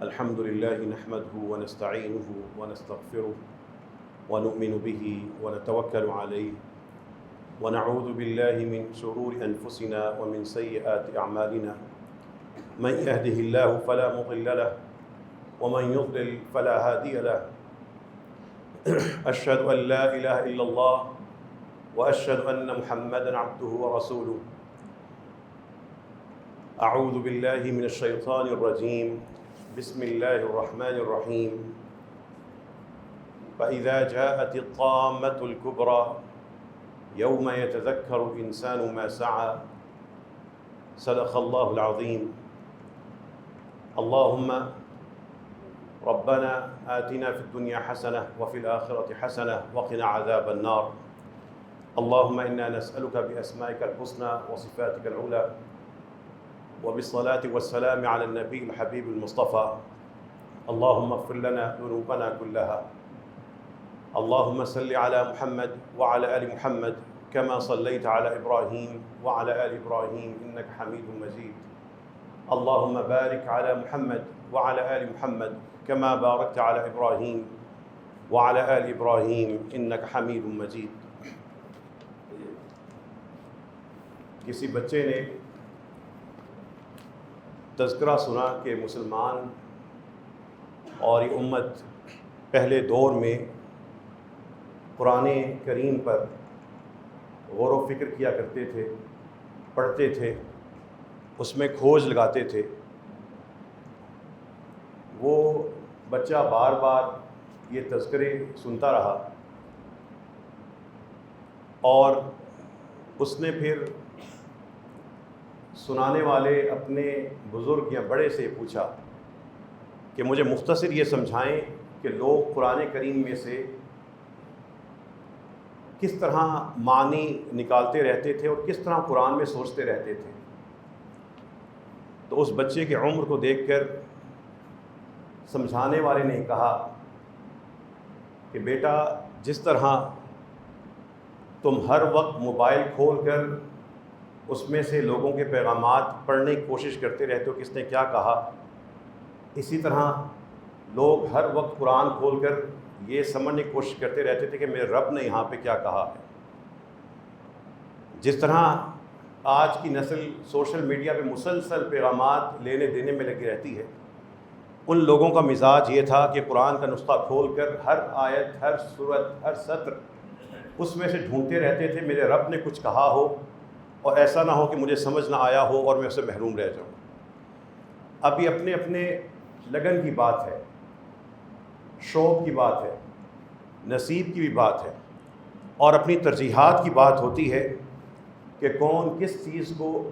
الحمد لله نحمده ونستعينه ونستغفره ونؤمن به ونتوكل عليه ونعوذ بالله من شرور أنفسنا ومن سيئات أعمالنا من يهده الله فلا مضل له ومن يضلل فلا هادي له أشهد أن لا إله إلا الله وأشهد أن محمدا عبده ورسوله أعوذ بالله من الشيطان الرجيم بسم الله الرحمن الرحيم فإذا جاءت الطامة الكبرى يوم يتذكر الإنسان ما سعى صدق الله العظيم. اللهم ربنا آتنا في الدنيا حسنة وفي الآخرة حسنة وقنا عذاب النار. اللهم إنا نسألك بأسمائك الحسنى وصفاتك العلى وبالصلاة والسلام على النبي الحبيب المصطفى. اللهم اغفر لنا ذنوبنا كلها. اللهم صل على محمد وعلى آل محمد كما صليت على إبراهيم وعلى آل إبراهيم إنك حميد مجيد. اللهم بارك على محمد وعلى آل محمد كما باركت على إبراهيم وعلى آل إبراهيم إنك حميد مجيد. کسی بچے نے تذکرہ سنا کہ مسلمان اور یہ امت پہلے دور میں قرآن کریم پر غور و فکر کیا کرتے تھے، پڑھتے تھے، اس میں کھوج لگاتے تھے. وہ بچہ بار بار یہ تذکرے سنتا رہا اور اس نے پھر سنانے والے اپنے بزرگ یا بڑے سے پوچھا کہ مجھے مختصر یہ سمجھائیں کہ لوگ قرآن کریم میں سے کس طرح معنی نکالتے رہتے تھے اور کس طرح قرآن میں سوچتے رہتے تھے. تو اس بچے کی عمر کو دیکھ کر سمجھانے والے نے کہا کہ بیٹا، جس طرح تم ہر وقت موبائل کھول کر اس میں سے لوگوں کے پیغامات پڑھنے کی کوشش کرتے رہتے ہو کس نے کیا کہا، اسی طرح لوگ ہر وقت قرآن کھول کر یہ سمجھنے کی کوشش کرتے رہتے تھے کہ میرے رب نے یہاں پہ کیا کہا ہے. جس طرح آج کی نسل سوشل میڈیا پہ مسلسل پیغامات لینے دینے میں لگی رہتی ہے، ان لوگوں کا مزاج یہ تھا کہ قرآن کا نسخہ کھول کر ہر آیت، ہر سورت، ہر سطر اس میں سے ڈھونڈتے رہتے تھے میرے رب نے کچھ کہا ہو اور ایسا نہ ہو کہ مجھے سمجھ نہ آیا ہو اور میں اس سے محروم رہ جاؤں. اب یہ اپنے اپنے لگن کی بات ہے، شوق کی بات ہے، نصیب کی بھی بات ہے اور اپنی ترجیحات کی بات ہوتی ہے کہ کون کس چیز کو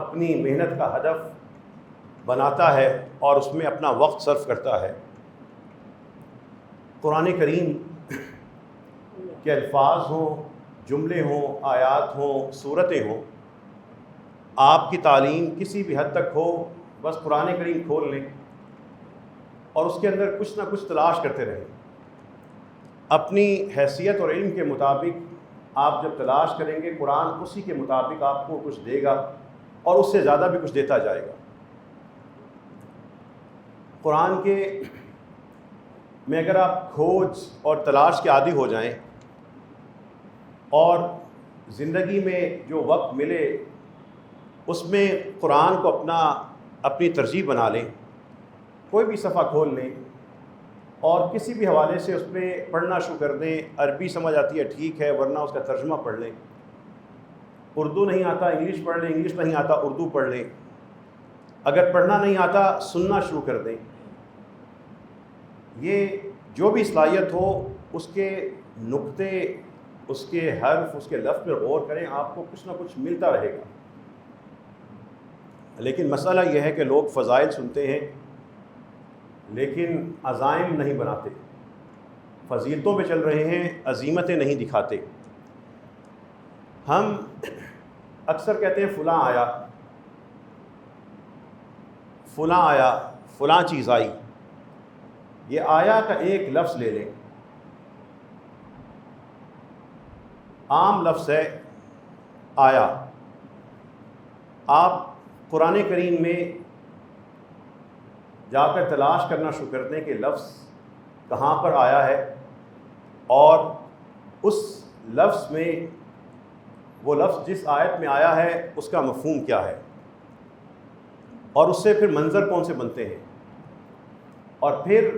اپنی محنت کا ہدف بناتا ہے اور اس میں اپنا وقت صرف کرتا ہے. قرآن کریم کے الفاظ ہوں، جملے ہوں، آیات ہوں، صورتیں ہوں، آپ کی تعلیم کسی بھی حد تک ہو، بس قرآن کریم کھول لیں اور اس کے اندر کچھ نہ کچھ تلاش کرتے رہیں. اپنی حیثیت اور علم کے مطابق آپ جب تلاش کریں گے، قرآن اسی کے مطابق آپ کو کچھ دے گا اور اس سے زیادہ بھی کچھ دیتا جائے گا. قرآن کے میں اگر آپ کھوج اور تلاش کے عادی ہو جائیں اور زندگی میں جو وقت ملے اس میں قرآن کو اپنی ترجیح بنا لیں، کوئی بھی صفحہ کھول لیں اور کسی بھی حوالے سے اس پہ پڑھنا شروع کر دیں. عربی سمجھ آتی ہے ٹھیک ہے، ورنہ اس کا ترجمہ پڑھ لیں. اردو نہیں آتا انگلش پڑھ لیں، انگلش نہیں آتا اردو پڑھ لیں. اگر پڑھنا نہیں آتا سننا شروع کر دیں. یہ جو بھی صلاحیت ہو اس کے نقطے، اس کے حرف، اس کے لفظ پر غور کریں، آپ کو کچھ نہ کچھ ملتا رہے گا. لیکن مسئلہ یہ ہے کہ لوگ فضائل سنتے ہیں لیکن عزائم نہیں بناتے، فضیلتوں پہ چل رہے ہیں، عزیمتیں نہیں دکھاتے. ہم اکثر کہتے ہیں فلاں آیا، فلاں آیا، فلاں چیز آئی. یہ آیا کا ایک لفظ لے لیں، عام لفظ ہے آیا. آپ قرآن کریم میں جا کر تلاش کرنا شروع کر دیں کہ لفظ کہاں پر آیا ہے اور اس لفظ میں وہ لفظ جس آیت میں آیا ہے اس کا مفہوم کیا ہے، اور اس سے پھر منظر کون سے بنتے ہیں، اور پھر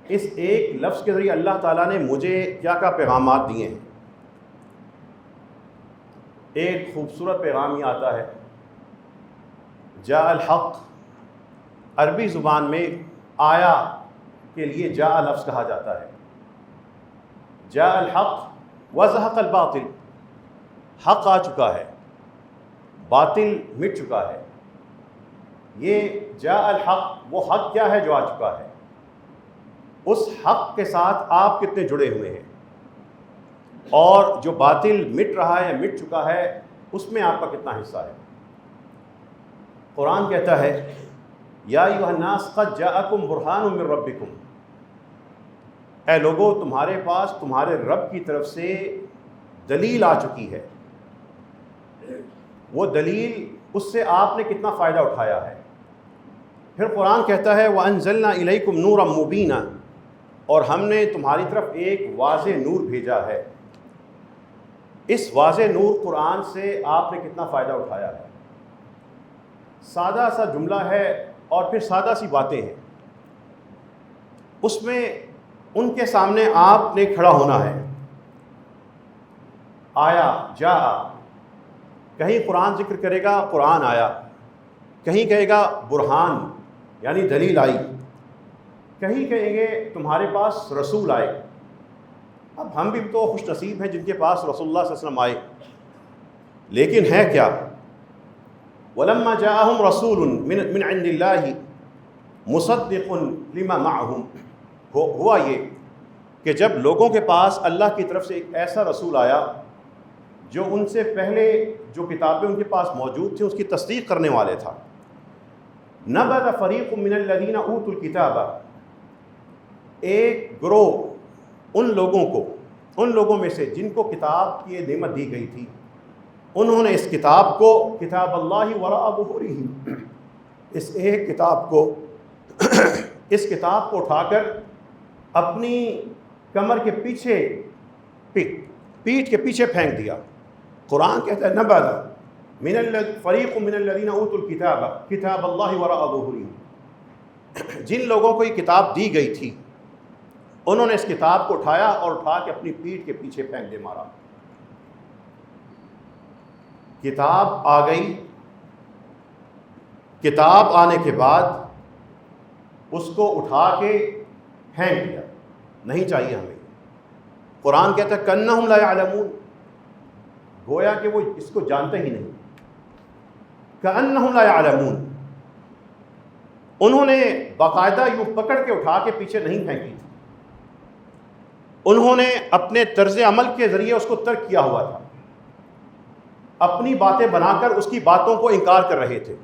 اس ایک لفظ کے ذریعے اللہ تعالیٰ نے مجھے کیا کیا پیغامات دیے ہیں۔ ایک خوبصورت پیغام یہ آتا ہے، جاء الحق، عربی زبان میں آیا کے لیے جاء لفظ کہا جاتا ہے۔ جاء الحق وزهق الباطل، حق آ چکا ہے، باطل مٹ چکا ہے۔ یہ جاء الحق، وہ حق کیا ہے جو آ چکا ہے، اس حق کے ساتھ آپ کتنے جڑے ہوئے ہیں، اور جو باطل مٹ رہا ہے، مٹ چکا ہے، اس میں آپ کا کتنا حصہ ہے۔ قرآن کہتا ہے یا ایھا الناس قد جاءکم برہان من ربکم، اے لوگو تمہارے پاس تمہارے رب کی طرف سے دلیل آ چکی ہے۔ وہ دلیل، اس سے آپ نے کتنا فائدہ اٹھایا ہے۔ پھر قرآن کہتا ہے وَأَنزَلْنَا إِلَيْكُمْ نُورًا مُبِينًا، اور ہم نے تمہاری طرف ایک واضح نور بھیجا ہے۔ اس واضح نور قرآن سے آپ نے کتنا فائدہ اٹھایا ہے۔ سادہ سا جملہ ہے اور پھر سادہ سی باتیں ہیں، اس میں ان کے سامنے آپ نے کھڑا ہونا ہے۔ آیا، جاء، کہیں قرآن ذکر کرے گا قرآن آیا، کہیں کہے گا برہان یعنی دلیل آئی، کہیں کہیں گے تمہارے پاس رسول آئے۔ اب ہم بھی تو خوش نصیب ہیں جن کے پاس رسول اللہ صلی اللہ علیہ وسلم آئے، لیکن ہے کیا؟ وَلَمَّا جَاءَهُمْ رَسُولٌ مِّنْ عِنْدِ اللَّهِ مُصَدِّقٌ لِمَا مَعَهُمْ، ہوا یہ کہ جب لوگوں کے پاس اللہ کی طرف سے ایک ایسا رسول آیا جو ان سے پہلے جو کتابیں ان کے پاس موجود تھیں اس کی تصدیق کرنے والے تھا۔ نَبَذَ فَرِيقٌ مِّنَ الَّذِينَ أُوتُوا الْكِتَابَ، ایک گروہ ان لوگوں میں سے جن کو کتاب کی نعمت دی گئی تھی، انہوں نے اس کتاب کو، کتاب اللہ وراء ظہورہم، اس ایک کتاب کو اس کتاب کو اٹھا کر اپنی کمر کے پیچھے، پیٹھ کے پیچھے پھینک دیا۔ قرآن کہتا ہے نبذ فریق من الذین اوتوا الکتاب کتاب اللہ وراء ظہورہم، جن لوگوں کو یہ کتاب دی گئی تھی انہوں نے اس کتاب کو اٹھایا اور اٹھا کے اپنی پیٹھ کے پیچھے پھینک دے مارا۔ کتاب آ گئی، کتاب آنے کے بعد اس کو اٹھا کے پھینک دیا، نہیں چاہیے ہمیں۔ قرآن کہتا ہے کأنہم لا یعلمون، گویا کہ وہ اس کو جانتے ہی نہیں۔ کأنہم لا یعلمون، انہوں نے باقاعدہ یوں پکڑ کے اٹھا کے پیچھے نہیں پھینکی تھی، انہوں نے اپنے طرز عمل کے ذریعے اس کو ترک کیا ہوا تھا، اپنی باتیں بنا کر اس کی باتوں کو انکار کر رہے تھے،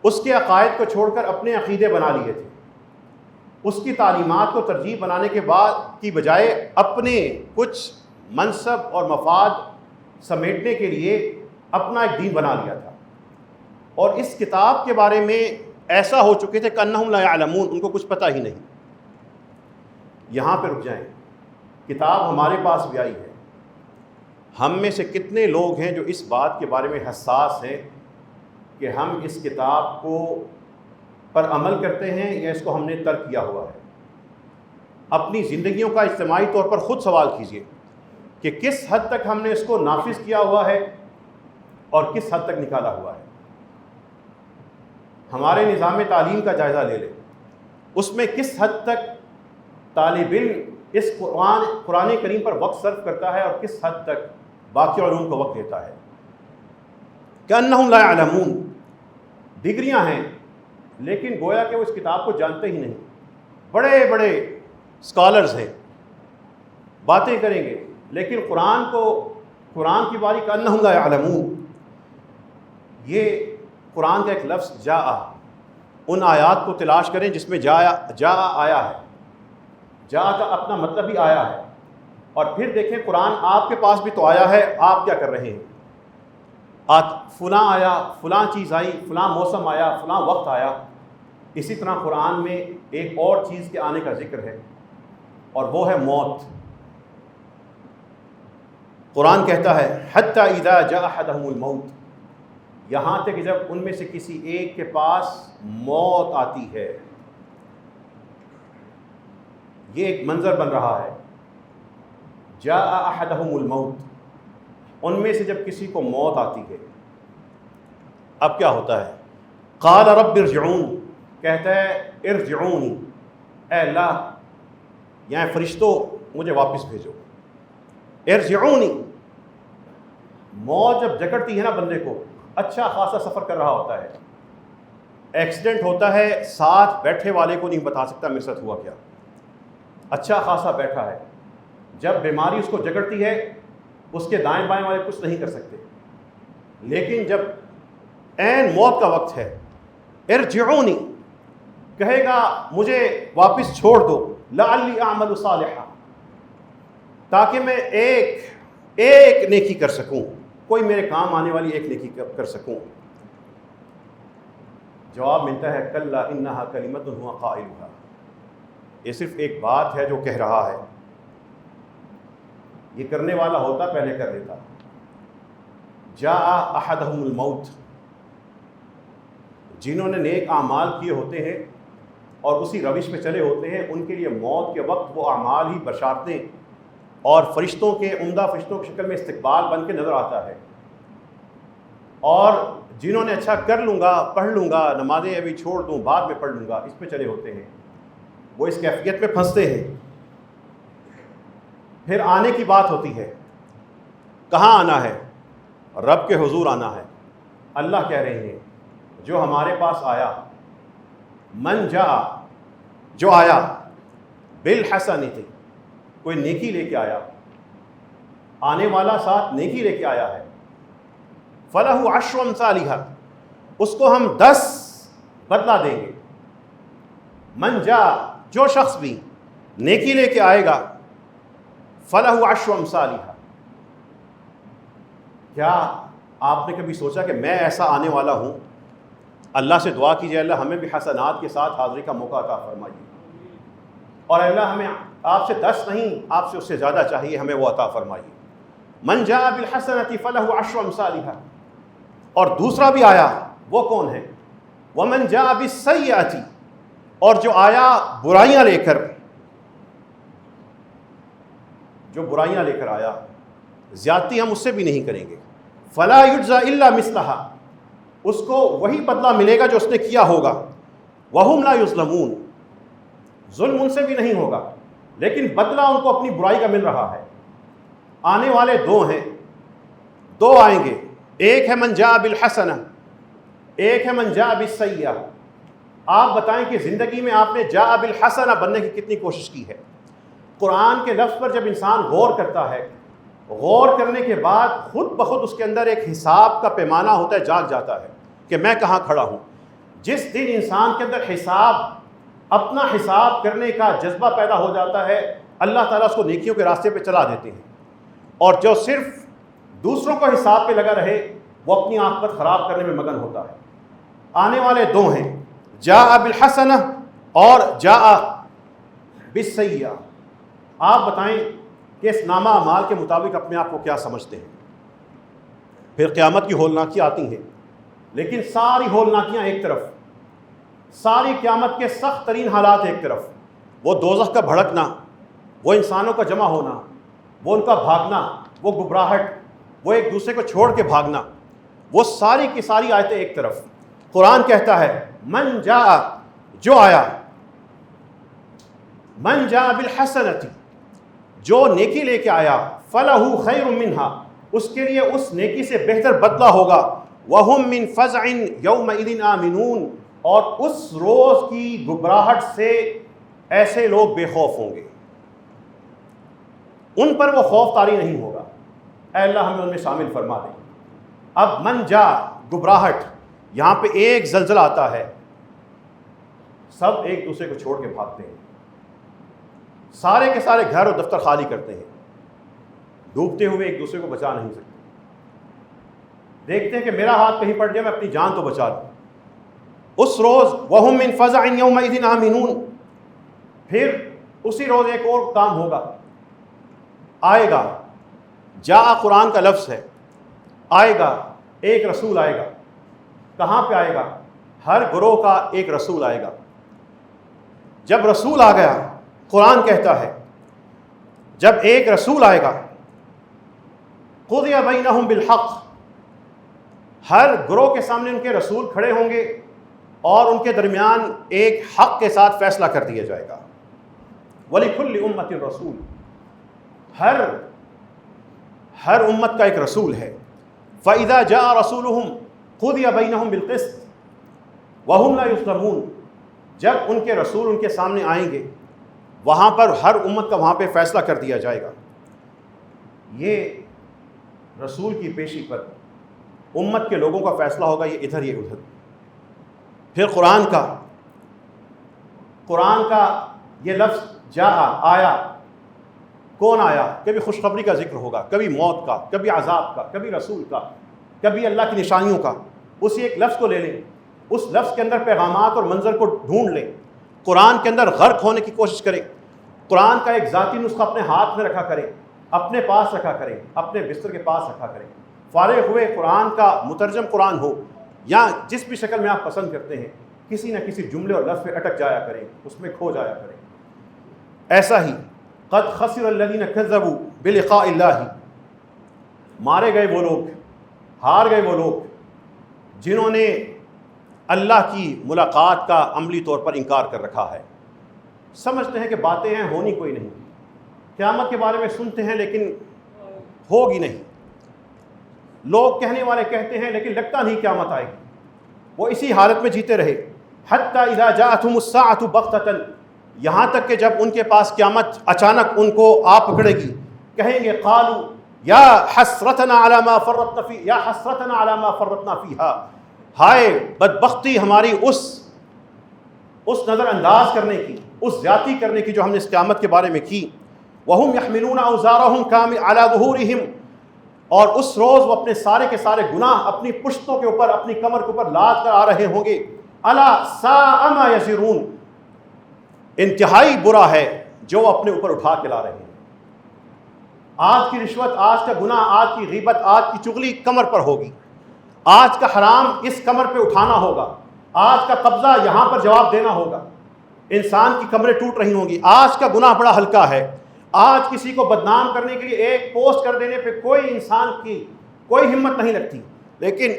اس کے عقائد کو چھوڑ کر اپنے عقیدے بنا لیے تھے، اس کی تعلیمات کو ترجیح بنانے کے بعد کی بجائے اپنے کچھ منصب اور مفاد سمیٹنے کے لیے اپنا ایک دین بنا لیا تھا، اور اس کتاب کے بارے میں ایسا ہو چکے تھے کہ انہم لا یعلمون، ان کو کچھ پتہ ہی نہیں۔ یہاں پہ رک جائیں، کتاب ہمارے پاس بھی آئی ہے، ہم میں سے کتنے لوگ ہیں جو اس بات کے بارے میں حساس ہیں کہ ہم اس کتاب کو پر عمل کرتے ہیں یا اس کو ہم نے ترک کیا ہوا ہے؟ اپنی زندگیوں کا اجتماعی طور پر خود سوال کیجئے کہ کس حد تک ہم نے اس کو نافذ کیا ہوا ہے اور کس حد تک نکالا ہوا ہے۔ ہمارے نظام تعلیم کا جائزہ لے لیں، اس میں کس حد تک طالب علم اس قرآن کریم پر وقت صرف کرتا ہے اور کس حد تک باقی علوم کو وقت دیتا ہے۔ کأنہم لا یعلمون، ڈگریاں ہیں لیکن گویا کہ وہ اس کتاب کو جانتے ہی نہیں، بڑے بڑے اسکالرز ہیں، باتیں کریں گے لیکن قرآن کی باری کأنہم لا یعلمون۔ یہ قرآن کا ایک لفظ جاء، ان آیات کو تلاش کریں جس میں جاء آیا ہے، جاء کا اپنا مطلب ہی آیا ہے، اور پھر دیکھیں قرآن آپ کے پاس بھی تو آیا ہے، آپ کیا کر رہے ہیں؟ فلاں آیا، فلاں چیز آئی، فلاں موسم آیا، فلاں وقت آیا، اسی طرح قرآن میں ایک اور چیز کے آنے کا ذکر ہے اور وہ ہے موت۔ قرآن کہتا ہے حتی اذا جاء احدهم الموت، یہاں تک کہ جب ان میں سے کسی ایک کے پاس موت آتی ہے۔ یہ ایک منظر بن رہا ہے، جاء احدهم الموت، ان میں سے جب کسی کو موت آتی ہے، اب کیا ہوتا ہے؟ قال رب ارجعون، کہتا ہے ارجعونی، اے اللہ یہاں فرشتوں مجھے واپس بھیجو۔ ارجعونی، موت جب جکڑتی ہے نا بندے کو، اچھا خاصا سفر کر رہا ہوتا ہے، ایکسیڈنٹ ہوتا ہے، ساتھ بیٹھے والے کو نہیں بتا سکتا میرے ساتھ ہوا کیا، اچھا خاصا بیٹھا ہے، جب بیماری اس کو جکڑتی ہے اس کے دائیں بائیں والے کچھ نہیں کر سکتے، لیکن جب عین موت کا وقت ہے، ارجعونی کہے گا مجھے واپس چھوڑ دو، لعلی اعمل صالحا، تاکہ میں ایک نیکی کر سکوں، کوئی میرے کام آنے والی ایک نیکی کر سکوں۔ جواب ملتا ہے کلا انہا کلمۃ ہوا قائلھا، یہ صرف ایک بات ہے جو کہہ رہا ہے، یہ کرنے والا ہوتا پہلے کر لیتا۔ جاء احدهم الموت، جنہوں نے نیک اعمال کیے ہوتے ہیں اور اسی روش پہ چلے ہوتے ہیں، ان کے لیے موت کے وقت وہ اعمال ہی بشارتیں اور فرشتوں کے عمدہ فرشتوں کی شکل میں استقبال بن کے نظر آتا ہے۔ اور جنہوں نے اچھا کر لوں گا، پڑھ لوں گا، نمازیں ابھی چھوڑ دوں بعد میں پڑھ لوں گا، اس پہ چلے ہوتے ہیں، وہ اس کیفیت میں پھنستے ہیں۔ پھر آنے کی بات ہوتی ہے، کہاں آنا ہے؟ رب کے حضور آنا ہے۔ اللہ کہہ رہے ہیں جو ہمارے پاس آیا، من جاء، جو آیا، بالحسنۃ، کوئی نیکی لے کے آیا، آنے والا ساتھ نیکی لے کے آیا ہے، فلہ عشر امثالھا، اس کو ہم 10 بدلہ دیں گے۔ من جاء، جو شخص بھی نیکی لے کے آئے گا، فلہ عشر امثالھا۔ کیا آپ نے کبھی سوچا کہ میں ایسا آنے والا ہوں؟ اللہ سے دعا کیجیے اللہ ہمیں بھی حسنات کے ساتھ حاضری کا موقع عطا فرمائیے، اور اللہ ہمیں آپ سے 10 نہیں، آپ سے اس سے زیادہ چاہیے، ہمیں وہ عطا فرمائیے۔ من جاء بالحسنۃ فلہ عشر امثالھا، اور دوسرا بھی آیا، وہ کون ہے؟ ومن جاء بالسیئۃ، اور جو آیا برائیاں لے کر، جو برائیاں لے کر آیا، زیادتی ہم اس سے بھی نہیں کریں گے، فلا یجزی الا مثلھا، اس کو وہی بدلہ ملے گا جو اس نے کیا ہوگا، وہم لا یظلمون، ظلم ان سے بھی نہیں ہوگا، لیکن بدلہ ان کو اپنی برائی کا مل رہا ہے۔ آنے والے 2 ہیں، 2 آئیں گے، ایک ہے من جاء بالحسنہ، ایک ہے من جاء بالسیئہ۔ آپ بتائیں کہ زندگی میں آپ نے جاء بالحسنہ بننے کی کتنی کوشش کی ہے؟ قرآن کے لفظ پر جب انسان غور کرتا ہے، غور کرنے کے بعد خود بخود اس کے اندر ایک حساب کا پیمانہ ہوتا ہے، جاگ جاتا ہے کہ میں کہاں کھڑا ہوں۔ جس دن انسان کے اندر اپنا حساب کرنے کا جذبہ پیدا ہو جاتا ہے، اللہ تعالیٰ اس کو نیکیوں کے راستے پہ چلا دیتے ہیں، اور جو صرف دوسروں کو حساب پہ لگا رہے وہ اپنی عاقبت خراب کرنے میں مگن ہوتا ہے۔ آنے والے 2 ہیں، جاء بالحسنہ اور جاء بالسیئہ۔ آپ بتائیں کہ اس نامہ اعمال کے مطابق اپنے آپ کو کیا سمجھتے ہیں؟ پھر قیامت کی ہولناکیاں آتی ہیں، لیکن ساری ہولناکیاں ایک طرف، ساری قیامت کے سخت ترین حالات ایک طرف، وہ دوزخ کا بھڑکنا، وہ انسانوں کا جمع ہونا، وہ ان کا بھاگنا، وہ گھبراہٹ، وہ ایک دوسرے کو چھوڑ کے بھاگنا، وہ ساری کی ساری آیتیں ایک طرف۔ قرآن کہتا ہے من جاء، جو آیا، من جاء بالحسنۃ، جو نیکی لے کے آیا، فلہ خیر منہا، اس کے لیے اس نیکی سے بہتر بدلہ ہوگا، وہم من فزع یومئذ آمنون، اور اس روز کی گھبراہٹ سے ایسے لوگ بے خوف ہوں گے، ان پر وہ خوف طاری نہیں ہوگا۔ اے اللہ ہمیں ان میں شامل فرما دے۔ اب من جا، گھبراہٹ، یہاں پہ ایک زلزلہ آتا ہے، سب ایک دوسرے کو چھوڑ کے بھاگتے ہیں، سارے کے سارے گھر اور دفتر خالی کرتے ہیں، ڈوبتے ہوئے ایک دوسرے کو بچا نہیں سکتے، دیکھتے ہیں کہ میرا ہاتھ کہیں پڑ جائے میں اپنی جان تو بچا لوں، اس روز وہم من فزع یومئذ آمنون. پھر اسی روز ایک اور کام ہوگا، آئے گا، جاء قرآن کا لفظ ہے، آئے گا ایک رسول آئے گا. کہاں پہ آئے گا؟ ہر گروہ کا ایک رسول آئے گا. جب رسول آ گیا، قرآن کہتا ہے جب ایک رسول آئے گا، قضی بینہم بالحق، ہر گروہ کے سامنے ان کے رسول کھڑے ہوں گے اور ان کے درمیان ایک حق کے ساتھ فیصلہ کر دیا جائے گا. وَلِكُلِّ أُمَّةٍ رَسُولٌ، ہر امت کا ایک رسول ہے. فَإِذَا جَاءَ رَسُولُهُمْ قُضِيَ بَيْنَهُمْ بِالْقِسْطِ وَهُمْ لَا يُظْلَمُونَ. جب ان کے رسول ان کے سامنے آئیں گے، وہاں پر ہر امت کا وہاں پہ فیصلہ کر دیا جائے گا. یہ رسول کی پیشی پر امت کے لوگوں کا فیصلہ ہوگا، یہ ادھر یہ ادھر. پھر قرآن کا یہ لفظ جاء، آیا. کون آیا؟ کبھی خوشخبری کا ذکر ہوگا، کبھی موت کا، کبھی عذاب کا، کبھی رسول کا، کبھی اللہ کی نشانیوں کا. اسی ایک لفظ کو لے لیں، اس لفظ کے اندر پیغامات اور منظر کو ڈھونڈ لیں، قرآن کے اندر غرق ہونے کی کوشش کریں. قرآن کا ایک ذاتی نسخہ اپنے ہاتھ میں رکھا کریں، اپنے پاس رکھا کریں، اپنے بستر کے پاس رکھا کریں. فارغ ہوئے قرآن کا مترجم قرآن ہو یا جس بھی شکل میں آپ پسند کرتے ہیں، کسی نہ کسی جملے اور لفظ پہ اٹک جایا کریں، اس میں کھو جایا کریں. ایسا ہی قد خسر الذین کذبوا بلقاء اللہ، مارے گئے وہ لوگ، ہار گئے وہ لوگ جنہوں نے اللہ کی ملاقات کا عملی طور پر انکار کر رکھا ہے. سمجھتے ہیں کہ باتیں ہیں، ہونی کوئی نہیں. قیامت کے بارے میں سنتے ہیں لیکن ہوگی نہیں. لوگ کہنے والے کہتے ہیں لیکن لگتا نہیں قیامت آئے گی. وہ اسی حالت میں جیتے رہے. حتی اذا جاءتهم الساعۃ بغتۃ، یہاں تک کہ جب ان کے پاس قیامت اچانک ان کو آ پکڑے گی، کہیں گے قالوا یا حسرتنا علی ما فرطنا فی یا حسرتنا علی ما فرطنا فیہا، ہائے بدبختی ہماری اس نظر انداز کرنے کی، اس زیادتی کرنے کی جو ہم نے اس قیامت کے بارے میں کی. وَهُمْ يَحْمِلُونَ أَوْزَارَهُمْ كَامِلَةً عَلَى ظُهُورِهِمْ، اور اس روز وہ اپنے سارے کے سارے گناہ اپنی پشتوں کے اوپر، اپنی کمر کے اوپر لاد کر آ رہے ہوں گے. أَلَا سَاءَ مَا يَزِرُونَ، انتہائی برا ہے جو وہ اپنے اوپر اٹھا کے لا رہے ہیں. آج کی رشوت، آج کا گناہ، آج کی غیبت، آج کی چغلی کمر پر ہوگی. آج کا حرام اس کمر پہ اٹھانا ہوگا. آج کا قبضہ یہاں پر جواب دینا ہوگا. انسان کی کمریں ٹوٹ رہی ہوں گی. آج کا گناہ بڑا ہلکا ہے. آج کسی کو بدنام کرنے کے لیے ایک پوسٹ کر دینے پہ کوئی انسان کی کوئی ہمت نہیں لگتی، لیکن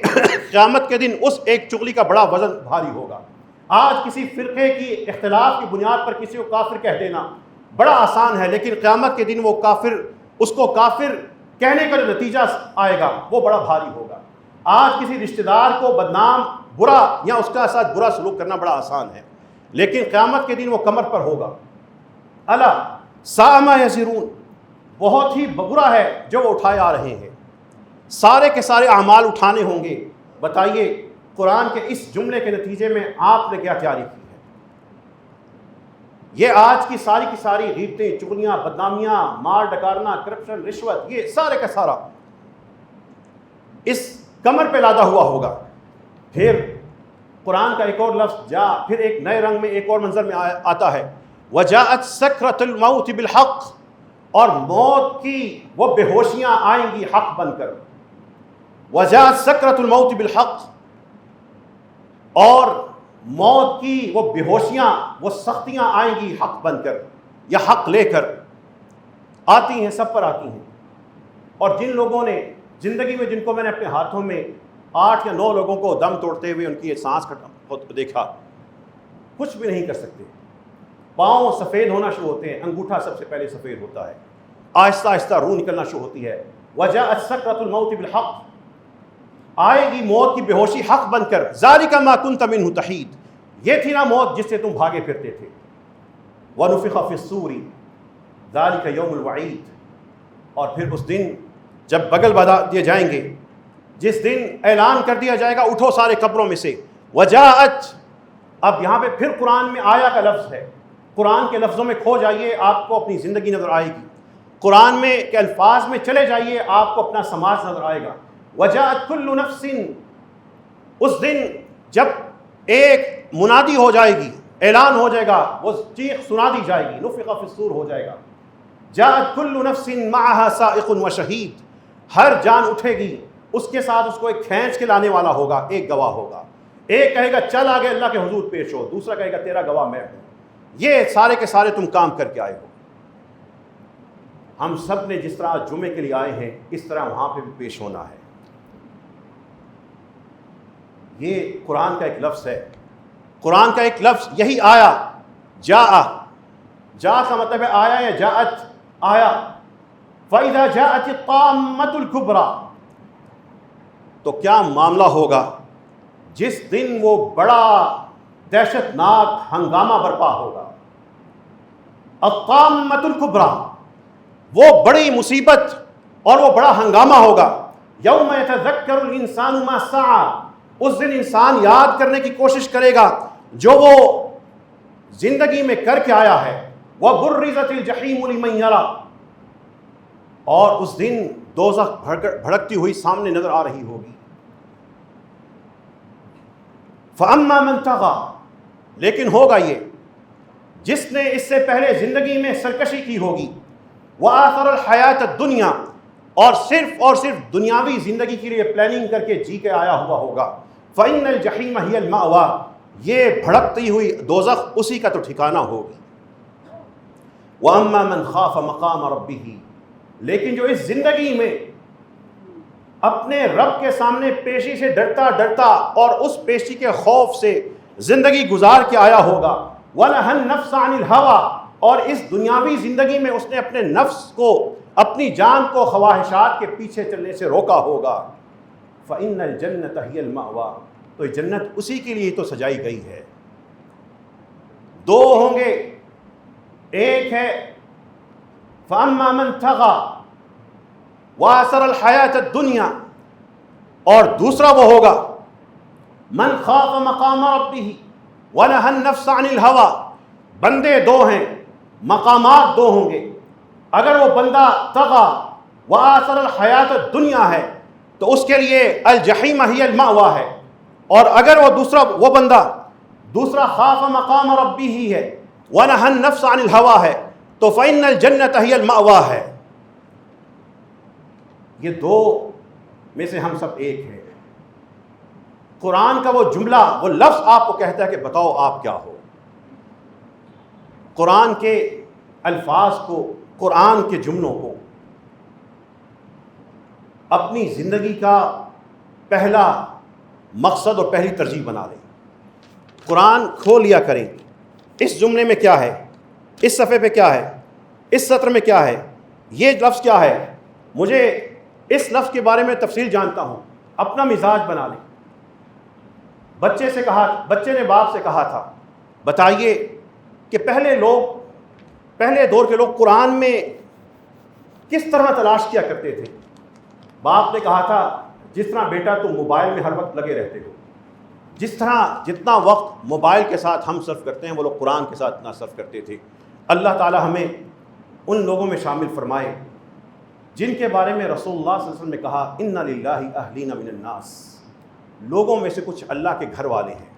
قیامت کے دن اس ایک چغلی کا بڑا وزن بھاری ہوگا. آج کسی فرقے کی اختلاف کی بنیاد پر کسی کو کافر کہہ دینا بڑا آسان ہے، لیکن قیامت کے دن وہ کافر، اس کو کافر کہنے کا جو نتیجہ آئے گا وہ بڑا بھاری ہوگا. آج کسی رشتہ دار کو بدنام، برا یا اس کا ساتھ برا سلوک کرنا بڑا آسان ہے، لیکن قیامت کے دن وہ کمر پر ہوگا. الا ساء ما یزرون، بہت ہی برا ہے جو وہ اٹھائے آ رہے ہیں. سارے کے سارے اعمال اٹھانے ہوں گے. بتائیے قرآن کے اس جملے کے نتیجے میں آپ نے کیا تیاری کی ہے؟ یہ آج کی ساری غیبتیں، چغلیاں، بدنامیاں، مار ڈکارنا، کرپشن، رشوت، یہ سارے کا سارا اس کمر پہ لادا ہوا ہوگا. پھر قرآن کا ایک اور لفظ جا، پھر ایک نئے رنگ میں ایک اور منظر میں آتا ہے، وجاءت سکرۃ الموت بالحق، اور موت کی وہ بے ہوشیاں آئیں گی حق بن کر. وجاءت سکرۃ الموت بالحق، اور موت کی وہ بے ہوشیاں، وہ سختیاں آئیں گی حق بن کر یا حق لے کر. آتی ہیں، سب پر آتی ہیں. اور جن لوگوں نے زندگی میں، جن کو میں نے اپنے ہاتھوں میں 8 یا 9 لوگوں کو دم توڑتے ہوئے ان کی سانس دیکھا، کچھ بھی نہیں کر سکتے. پاؤں سفید ہونا شروع ہوتے ہیں، انگوٹھا سب سے پہلے سفید ہوتا ہے، آہستہ آہستہ روح نکلنا شروع ہوتی ہے. وجاءت سکرۃ الموت بالحق، آئے گی موت کی بے ہوشی حق بن کر. ذالک ما کنت منہ تحید، یہ تھی نا موت جس سے تم بھاگے پھرتے تھے. ونفخ فی الصور ذالک یوم الوعید، اور پھر اس دن جب بغل بدا دیے جائیں گے، جس دن اعلان کر دیا جائے گا اٹھو سارے قبروں میں سے. وجاءت، اب یہاں پہ پھر قرآن میں آیا کا لفظ ہے. قرآن کے لفظوں میں کھو جائیے، آپ کو اپنی زندگی نظر آئے گی. قرآن میں کے الفاظ میں چلے جائیے، آپ کو اپنا سماج نظر آئے گا. وجاءت کل نفس، اس دن جب ایک منادی ہو جائے گی، اعلان ہو جائے گا، وہ چیخ سنا دی جائے گی، نفخ فی الصور ہو جائے گا، جاءت کل نفس معها سائق و شہید، ہر جان اٹھے گی، اس کے ساتھ اس کو ایک کھینچ کے لانے والا ہوگا، ایک گواہ ہوگا، ایک کہے گا چل آگے اللہ کے حضور پیش ہو، دوسرا کہے گا تیرا گواہ میں ہوں، یہ سارے کے سارے تم کام کر کے آئے ہو۔ ہم سب نے جس طرح جمعے کے لیے آئے ہیں اس طرح وہاں پہ بھی پیش ہونا ہے۔ یہ قرآن کا ایک لفظ ہے، قرآن کا ایک لفظ یہی آیا، جا کا مطلب ہے آیا یا جاءت، آیا، فَإِذَا جَاءَتِ الطَّامَّةُ الْكُبْرَى، تو کیا معاملہ ہوگا جس دن وہ بڑا دہشت ناک ہنگامہ برپا ہوگا۔ الطامۃ الکبریٰ، وہ بڑی مصیبت اور وہ بڑا ہنگامہ ہوگا۔ یوم یتذکر الانسان ما سعی، اس دن انسان یاد کرنے کی کوشش کرے گا جو وہ زندگی میں کر کے آیا ہے۔ وبرزت الجحیم لمن یری، اور اس دن دوزخ بھڑکتی ہوئی سامنے نظر آ رہی ہوگی۔ فاما من طغی، لیکن ہوگا یہ جس نے اس سے پہلے زندگی میں سرکشی کی ہوگی، وآثر الحیات الدنیا، اور صرف دنیاوی زندگی کے لیے پلاننگ کر کے جی کے آیا ہوا ہوگا۔ فإن الجحیم ہی المأویٰ، یہ بھڑکتی ہوئی دوزخ اسی کا تو ٹھکانہ ہوگی۔ وأما من خاف مقام ربہ، لیکن جو اس زندگی میں اپنے رب کے سامنے پیشی سے ڈرتا اور اس پیشی کے خوف سے زندگی گزار کے آیا ہوگا، وَنَهَى النَّفْسَ عَنِ الْهَوَىٰ، اور اس دنیاوی زندگی میں اس نے اپنے نفس کو، اپنی جان کو خواہشات کے پیچھے چلنے سے روکا ہوگا، فَإِنَّ الْجَنَّةَ هِيَ الْمَأْوَىٰ، تو یہ جنت اسی کے لیے تو سجائی گئی ہے۔ دو ہوں گے، ایک ہے فَأَمَّا مَنْ طَغَىٰ وَآثَرَ الْحَيَاةَ الدُّنْيَا، اور دوسرا وہ ہوگا مَنْ خَافَ مَقَامَ رَبِّهِ وَنَهَى النَّفْسَ عَنِ الْهَوَىٰ، بندے دو ہیں، مقامات دو ہوں گے۔ اگر وہ بندہ طغیٰ وآثر الحیات الدنیا ہے تو اس کے لیے الجحیم ہی المأویٰ ہے، اور اگر وہ بندہ دوسرا خاف مقام ربی ہی ہے، وَنَهَى النَّفْسَ عَنِ الْهَوَىٰ ہے، تو فَإِنَّ الْجَنَّةَ هِيَ الْمَأْوَىٰ ہے۔ یہ دو میں سے ہم سب ایک ہیں۔ قرآن کا وہ جملہ، وہ لفظ آپ کو کہتا ہے کہ بتاؤ آپ کیا ہو۔ قرآن کے الفاظ کو، قرآن کے جملوں کو اپنی زندگی کا پہلا مقصد اور پہلی ترجیح بنا لیں۔ قرآن کھول لیا کریں، اس جملے میں کیا ہے، اس صفحے پہ کیا ہے، اس سطر میں کیا ہے، یہ لفظ کیا ہے، مجھے اس لفظ کے بارے میں تفصیل جانتا ہوں، اپنا مزاج بنا لیں۔ بچے نے باپ سے کہا تھا بتائیے کہ پہلے دور کے لوگ قرآن میں کس طرح تلاش کیا کرتے تھے۔ باپ نے کہا تھا جس طرح بیٹا تم موبائل میں ہر وقت لگے رہتے ہو، جتنا وقت موبائل کے ساتھ ہم صرف کرتے ہیں وہ لوگ قرآن کے ساتھ اتنا صرف کرتے تھے۔ اللہ تعالی ہمیں ان لوگوں میں شامل فرمائے جن کے بارے میں رسول اللہ صلی اللہ علیہ وسلم نے کہا اِنَّ لِلَّهِ أَهْلِينَ مِنَ النَّاسِ، لوگوں میں سے کچھ اللہ کے گھر والے ہیں۔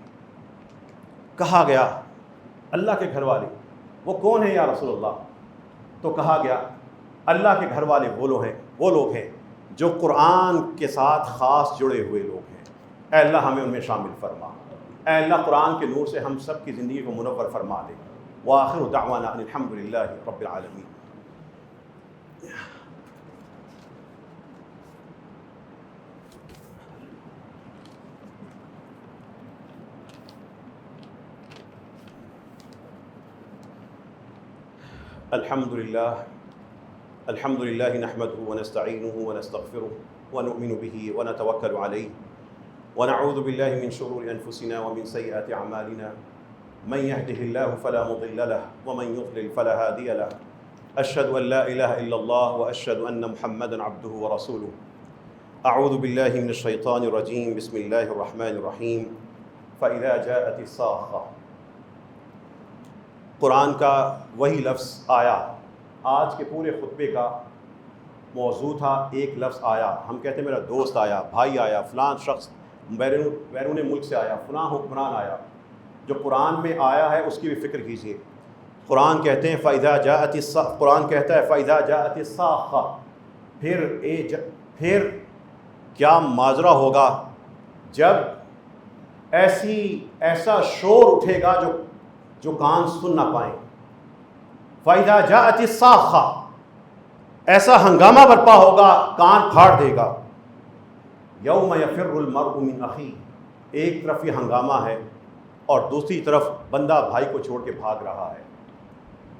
کہا گیا اللہ کے گھر والے وہ کون ہیں یا رسول اللہ؟ تو کہا گیا اللہ کے گھر والے وہ لوگ ہیں جو قرآن کے ساتھ خاص جڑے ہوئے لوگ ہیں۔ اے اللہ ہمیں ان میں شامل فرما، اے اللہ قرآن کے نور سے ہم سب کی زندگی کو منور فرما دے۔ وآخر دعوانا ان الحمد للہ رب العالمین۔ الحمد للہ نحمده ونستعینه ونستغفره ونؤمن به ونتوکل علیہ ونعوذ باللہ من شرور انفسنا ومن سیئات اعمالنا من يهده الله فلا مضل له ومن يضلل فلا هادي له اشهد ان لا اله الا الله واشهد ان محمدا عبده ورسوله اعوذ باللہ من الشیطان الرجیم بسم اللہ الرحمن الرحیم فاذا جاءت الصاخة۔ قرآن کا وہی لفظ آیا، آج کے پورے خطبے کا موضوع تھا ایک لفظ آیا۔ ہم کہتے ہیں میرا دوست آیا، بھائی آیا، فلان شخص بیرون ملک سے آیا، فلاں حکمران آیا، جو قرآن میں آیا ہے اس کی بھی فکر کیجیے۔ قرآن کہتے ہیں فَإِذَا جَاءَتِ الصَّاخَّةُ، قرآن کہتا ہے فَإِذَا جَاءَتِ الصَّاخَّةُ، پھر کیا ماجرا ہوگا جب ایسا شور اٹھے گا جو کان سن نہ پائیں۔ فَإِذَا جَاءَتِ الصَّاخَّةُ، ایسا ہنگامہ برپا ہوگا کان پھاڑ دے گا۔ یوم یفر المرء من اخیہ، ایک طرف یہ ہنگامہ ہے اور دوسری طرف بندہ بھائی کو چھوڑ کے بھاگ رہا ہے،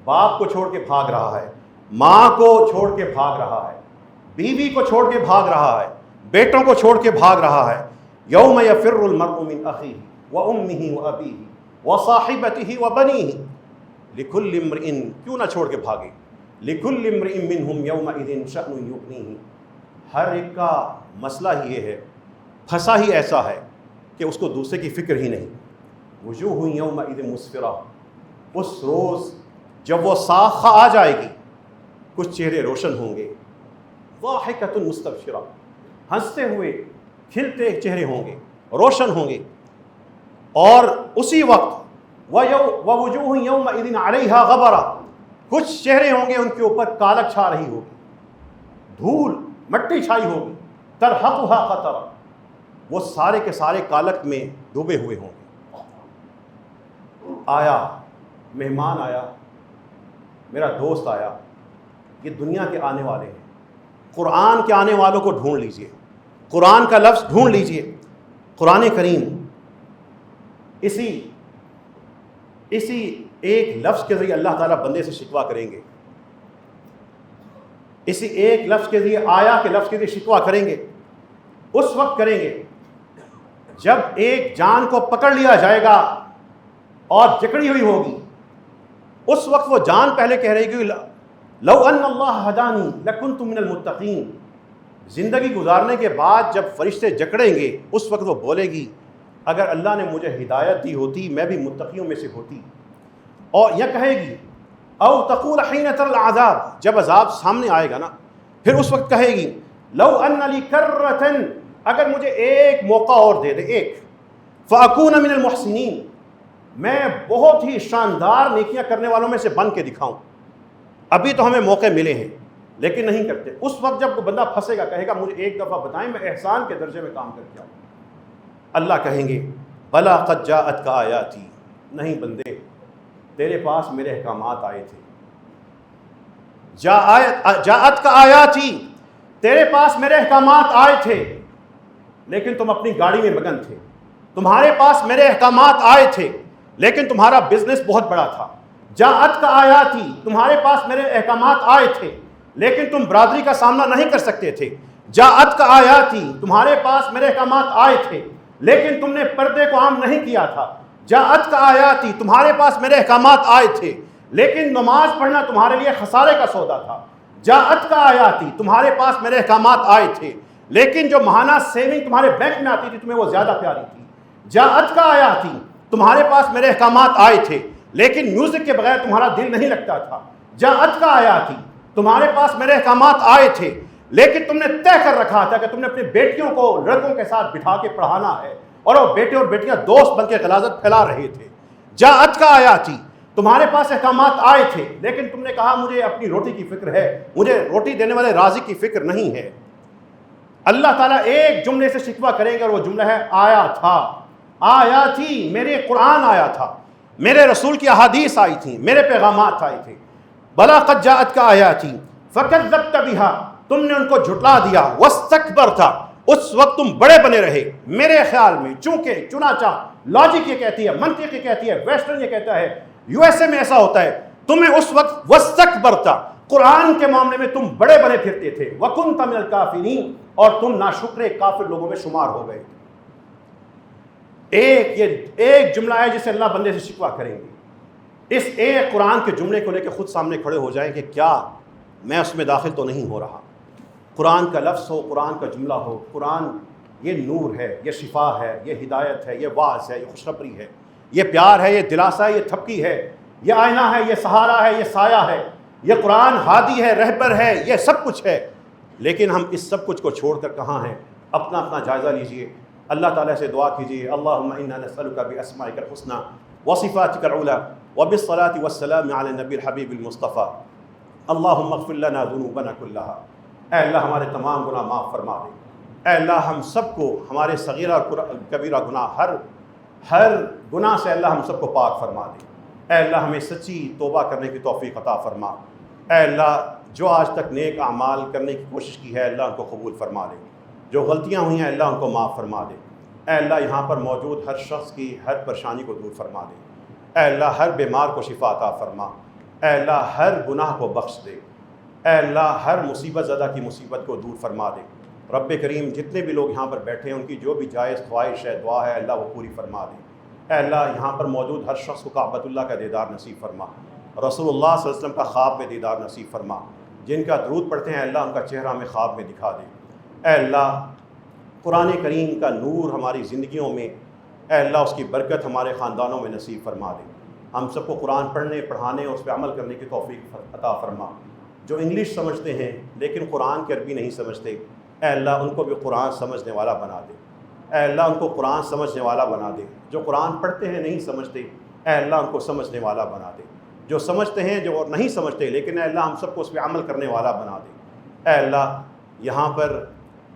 باپ کو چھوڑ کے بھاگ رہا ہے، ماں کو چھوڑ کے بھاگ رہا ہے، بیوی کو چھوڑ کے بھاگ رہا ہے، بیٹوں کو چھوڑ کے بھاگ رہا ہے۔ یوم یفر المرء من اخیہ وامہ وابیہ وصاحبتہ وبنیہ، لکل امرئ، کیوں نہ چھوڑ کے بھاگے، لکل امرئ منہم یومئذ شأن یغنیہ، ہر ایک کا مسئلہ ہی یہ ہے، پھنسا ہی ایسا ہے کہ اس کو دوسرے کی فکر ہی نہیں۔ وجوہ یومئذ مسفرہ، اس روز جب وہ صاخہ آ جائے گی کچھ چہرے روشن ہوں گے، ضاحکۃ مستبشرہ، ہنستے ہوئے کھلتے چہرے ہوں گے، روشن ہوں گے، اور اسی وقت ووجوہ یومئذ علیہا غبرہ، کچھ چہرے ہوں گے ان کے اوپر کالک چھا رہی ہوگی، دھول مٹی چھائی ہوگی، ترہقھا قترہ، وہ سارے کے سارے کالک میں ڈوبے ہوئے ہوں گے۔ آیا مہمان، آیا میرا دوست آیا، یہ دنیا کے آنے والے ہیں، قرآن کے آنے والوں کو ڈھونڈ لیجئے، قرآن کا لفظ ڈھونڈ لیجئے۔ قرآن کریم اسی ایک لفظ کے ذریعے اللہ تعالیٰ بندے سے شکوہ کریں گے، اسی ایک لفظ کے ذریعے، آیا کے لفظ کے ذریعے شکوہ کریں گے۔ اس وقت کریں گے جب ایک جان کو پکڑ لیا جائے گا اور جکڑی ہوئی ہوگی، اس وقت وہ جان پہلے کہہ رہی کہ لو ان اللہ ہدانی لکنت من المتقین، زندگی گزارنے کے بعد جب فرشتے جکڑیں گے اس وقت وہ بولے گی اگر اللہ نے مجھے ہدایت دی ہوتی میں بھی متقیوں میں سے ہوتی۔ اور یہ کہے گی او تقول حین تر العذاب، جب عذاب سامنے آئے گا نا پھر اس وقت کہے گی لو ان لی کرۃ، اگر مجھے ایک موقع اور دے دے، ایک، فاکون من المحسنین، میں بہت ہی شاندار نیکیاں کرنے والوں میں سے بن کے دکھاؤں۔ ابھی تو ہمیں موقع ملے ہیں لیکن نہیں کرتے۔ اس وقت جب بندہ پھنسے گا کہے گا مجھے ایک دفعہ بتائیں میں احسان کے درجے میں کام کر کے آؤں۔ اللہ کہیں گے بلا قد جاءتک آیاتی، نہیں بندے تیرے پاس میرے احکامات آئے تھے، جاءتک آیاتی، تیرے پاس میرے احکامات آئے تھے لیکن تم اپنی گاڑی میں مگن تھے، تمہارے پاس میرے احکامات آئے تھے لیکن تمہارا بزنس بہت بڑا تھا۔ جاءتک آیاتی، تمہارے پاس میرے احکامات آئے تھے لیکن تم برادری کا سامنا نہیں کر سکتے تھے۔ جاءتک آیاتی، تمہارے پاس میرے احکامات آئے تھے لیکن تم نے پردے کو عام نہیں کیا تھا۔ جاءتک آیاتی، تمہارے پاس میرے احکامات آئے تھے لیکن نماز پڑھنا تمہارے لیے خسارے کا سودا تھا۔ جاءتک آیاتی، تمہارے پاس میرے احکامات آئے تھے لیکن جو ماہانہ سیونگ تمہارے بینک میں آتی تھی تمہیں وہ زیادہ پیاری تھی۔ جاءتک آیاتی، تمہارے پاس میرے احکامات آئے تھے لیکن میوزک کے بغیر تمہارا دل نہیں لگتا تھا۔ جاءتک آیاتی، تمہارے پاس میرے احکامات آئے تھے لیکن تم نے طے کر رکھا تھا کہ تم نے اپنی بیٹیوں کو لڑکوں کے ساتھ بٹھا کے پڑھانا ہے، اور وہ بیٹے اور بیٹیاں دوست بن کے غلاظت پھیلا رہے تھے۔ جاءتک آیاتی، تمہارے پاس احکامات آئے تھے لیکن تم نے کہا مجھے اپنی روٹی کی فکر ہے، مجھے روٹی دینے والے رازق کی فکر نہیں ہے۔ اللہ تعالیٰ ایک جملے سے شکوہ کریں گے اور وہ جملہ ہے آیا تھا، آیا تھی، میرے قرآن آیا تھا، میرے رسول کی احادیث آئی تھیں، میرے پیغامات آئے تھے۔ بلا قد جاءتک آیاتی فکذبت بہا، تم نے ان کو جھٹلا دیا، واستکبرت، اس وقت تم بڑے بنے رہے میرے خیال میں، چونکہ چنانچہ لاجک یہ کہتی ہے، منطق یہ کہتی ہے، ویسٹرن یہ کہتا ہے، یو ایس اے میں ایسا ہوتا ہے، تمہیں اس وقت واستکبرت، قرآن کے معاملے میں تم بڑے بنے پھرتے تھے، وکنت من الکافرین، اور تم ناشکرے کافر لوگوں میں شمار ہو گئے۔ ایک جملہ ہے جسے اللہ بندے سے شکوہ کریں گے۔ اس ایک قرآن کے جملے کو لے کے خود سامنے کھڑے ہو جائیں کہ کیا میں اس میں داخل تو نہیں ہو رہا۔ قرآن کا لفظ ہو، قرآن کا جملہ ہو، قرآن یہ نور ہے، یہ شفا ہے، یہ ہدایت ہے، یہ واعظ ہے، یہ خوشخبری ہے، یہ پیار ہے، یہ دلاسا ہے، یہ تھپکی ہے، یہ آئینہ ہے، یہ سہارا ہے، یہ سایہ ہے، یہ قرآن ہادی ہے، رہبر ہے، یہ سب کچھ ہے۔ لیکن ہم اس سب کچھ کو چھوڑ کر کہاں ہیں؟ اپنا جائزہ لیجئے۔ اللہ تعالیٰ سے دعا کیجیے، اللہم انا نسألک باسمائک الحسنی وصفاتک العلی وبالصلاة والسلام علی النبی الحبیب المصطفیٰ، اللہم اغفر لنا ذنوبنا کلہا۔ اے اللہ ہمارے تمام گناہ معاف فرما دے۔ اے اللہ ہم سب کو ہمارے صغیرہ کبیرہ گناہ ہر گناہ سے اللہ ہم سب کو پاک فرما دے۔ اے اللہ ہمیں سچی توبہ کرنے کی توفیق عطا فرما۔ اے اللہ جو آج تک نیک اعمال کرنے کی کوشش کی ہے اللہ ان کو قبول فرما دے، جو غلطیاں ہوئی ہیں اللہ ان کو معاف فرما دے۔ اے اللہ یہاں پر موجود ہر شخص کی ہر پریشانی کو دور فرما دے۔ اے اللہ ہر بیمار کو شفا عطا فرما۔ اے اللہ ہر گناہ کو بخش دے۔ اے اللہ ہر مصیبت زدہ کی مصیبت کو دور فرما دے۔ رب کریم جتنے بھی لوگ یہاں پر بیٹھے ہیں ان کی جو بھی جائز خواہش ہے دعا ہے اللہ وہ پوری فرما دے۔ اے اللہ یہاں پر موجود ہر شخص کو کعبۃ اللہ کا دیدار نصیب فرما، رسول اللہ صلی اللہ علیہ وسلم کا خواب میں دیدار نصیب فرما، جن کا درود پڑھتے ہیں اللہ ان کا چہرہ ہمیں خواب میں دکھا دے۔ اے اللہ قرآن کریم کا نور ہماری زندگیوں میں، اے اللہ اس کی برکت ہمارے خاندانوں میں نصیب فرما دے۔ ہم سب کو قرآن پڑھنے پڑھانے اور اس پہ عمل کرنے کی توفیق عطا فرما۔ جو انگلش سمجھتے ہیں لیکن قرآن کی عربی نہیں سمجھتے، اے اللہ ان کو بھی قرآن سمجھنے والا بنا دے۔ اے اللہ ان کو قرآن سمجھنے والا بنا دے۔ جو قرآن پڑھتے ہیں نہیں سمجھتے، اے اللہ ان کو سمجھنے والا بنا دے۔ جو سمجھتے ہیں جو نہیں سمجھتے لیکن اے اللہ ہم سب کو اس پہ عمل کرنے والا بنا دے۔ اے اللہ یہاں پر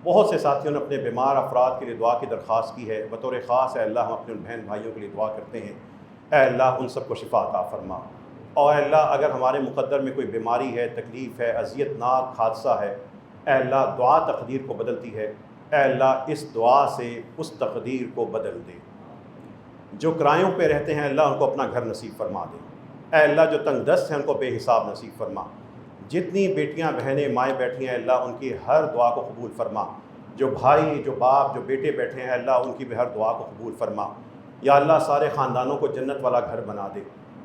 بہت سے ساتھیوں نے اپنے بیمار افراد کے لیے دعا کی درخواست کی ہے، بطور خاص اے اللہ ہم اپنے ان بہن بھائیوں کے لیے دعا کرتے ہیں، اے اللہ ان سب کو شفا عطا فرما۔ اور اے اللہ اگر ہمارے مقدر میں کوئی بیماری ہے، تکلیف ہے، اذیت ناک حادثہ ہے، اے اللہ دعا تقدیر کو بدلتی ہے، اے اللہ اس دعا سے اس تقدیر کو بدل دے۔ جو کرایوں پہ رہتے ہیں اللہ ان کو اپنا گھر نصیب فرما دے۔ اے اللہ جو تنگ دست ہیں ان کو بے حساب نصیب فرما۔ جتنی بیٹیاں بہنیں مائیں بیٹھی ہیں اللہ ان کی ہر دعا کو قبول فرما۔ جو بھائی جو باپ جو بیٹے بیٹھے ہیں اللہ ان کی بھی ہر دعا کو قبول فرما۔ یا اللہ سارے خاندانوں کو جنت والا گھر بنا دے۔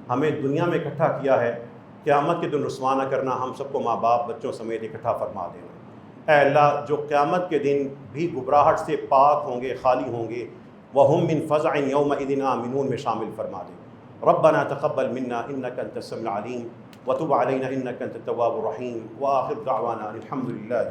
ہمیں دنیا میں اکٹھا کیا ہے، قیامت کے دن رسوا نہ کرنا، ہم سب کو ماں باپ بچوں سمیت اکٹھا فرما دینا۔ اے اللہ جو قیامت کے دن بھی گھبراہٹ سے پاک ہوں گے، خالی ہوں گے، وَهُم مِّن فَزْعٍ يَوْمَئِذٍ آمِنُونَ میں شامل فرما دے۔ ربنا تقبل منا انك انت السميع العليم وتب علينا انك انت التواب الرحيم واخر دعوانا الحمد لله